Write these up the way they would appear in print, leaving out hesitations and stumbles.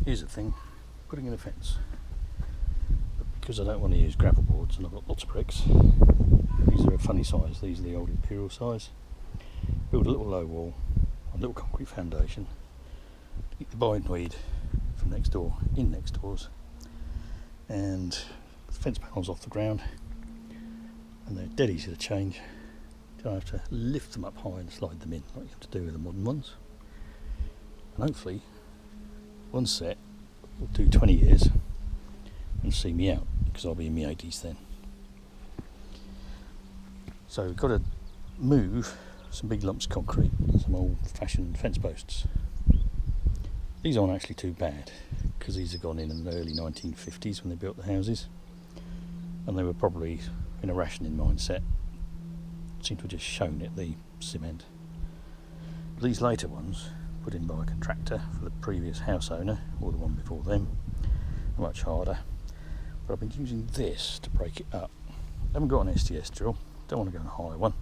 here's the thing, putting in a fence. But because I don't want to use gravel boards and I've got lots of bricks, these are a funny size, these are the old imperial size. Build a little low wall, a little concrete foundation, keep the bindweed from next door in next doors, and fence panels off the ground, and they're dead easy to change. You don't have to lift them up high and slide them in like you have to do with the modern ones. And hopefully one set will do 20 years and see me out, because I'll be in my 80s then. So we've got to move some big lumps of concrete and some old fashioned fence posts. These aren't actually too bad, because these have gone in the early 1950s when they built the houses, and they were probably in a rationing mindset. Seem to have just shown it, the cement. But these later ones, put in by a contractor for the previous house owner or the one before them, are much harder. But I've been using this to break it up. I haven't got an STS drill, don't want to go and hire one.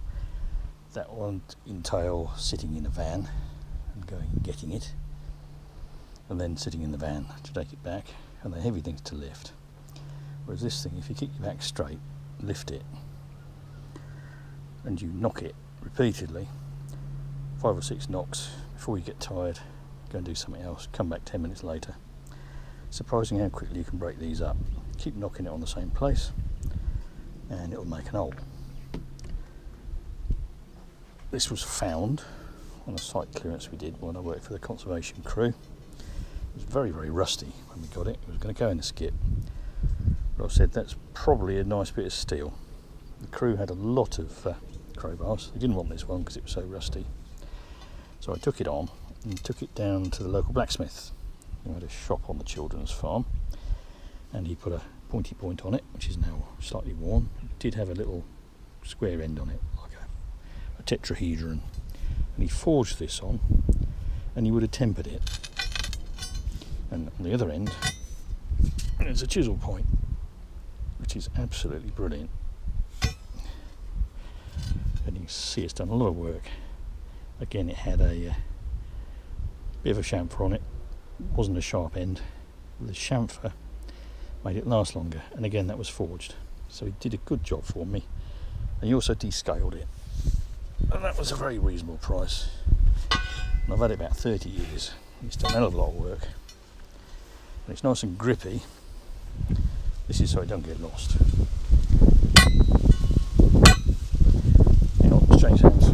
That won't entail sitting in a van and going and getting it, and then sitting in the van to take it back, and they're heavy things to lift. Whereas this thing, if you keep your back straight, lift it, and you knock it repeatedly, 5 or 6 knocks before you get tired, go and do something else, come back 10 minutes later. Surprising how quickly you can break these up. Keep knocking it on the same place and it'll make an hole. This was found on a site clearance we did when I worked for the conservation crew. It was very, very rusty when we got it. It was going to go in the skip, but I said that's probably a nice bit of steel. The crew had a lot of crowbars. They didn't want this one because it was so rusty. So I took it on and took it down to the local blacksmith who had a shop on the children's farm, and he put a pointy point on it, which is now slightly worn. It did have a little square end on it, like a tetrahedron, and he forged this on, and he would have tempered it. And on the other end there's a chisel point, which is absolutely brilliant. And you can see it's done a lot of work. Again, it had a bit of a chamfer on it. It wasn't a sharp end. The chamfer made it last longer, and again that was forged. So he did a good job for me, and he also descaled it, and that was a very reasonable price. And I've had it about 30 years. It's done a hell of a lot of work, and it's nice and grippy. This is so it don't get lost. Hang on, let's change hands.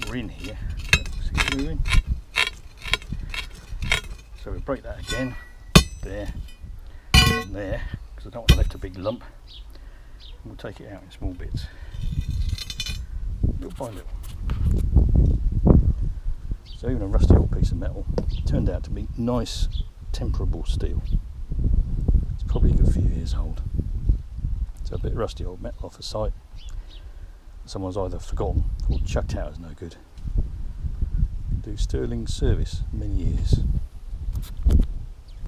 We're in here. See it moving. So we break that again, there and there, because I don't want to lift a big lump. And we'll take it out in small bits, little by little. So even a rusty old piece of metal turned out to be nice, temperable steel. It's probably a good few years old. So a bit of rusty old metal off the site. Someone's either forgotten or chucked out as no good. Do sterling service many years.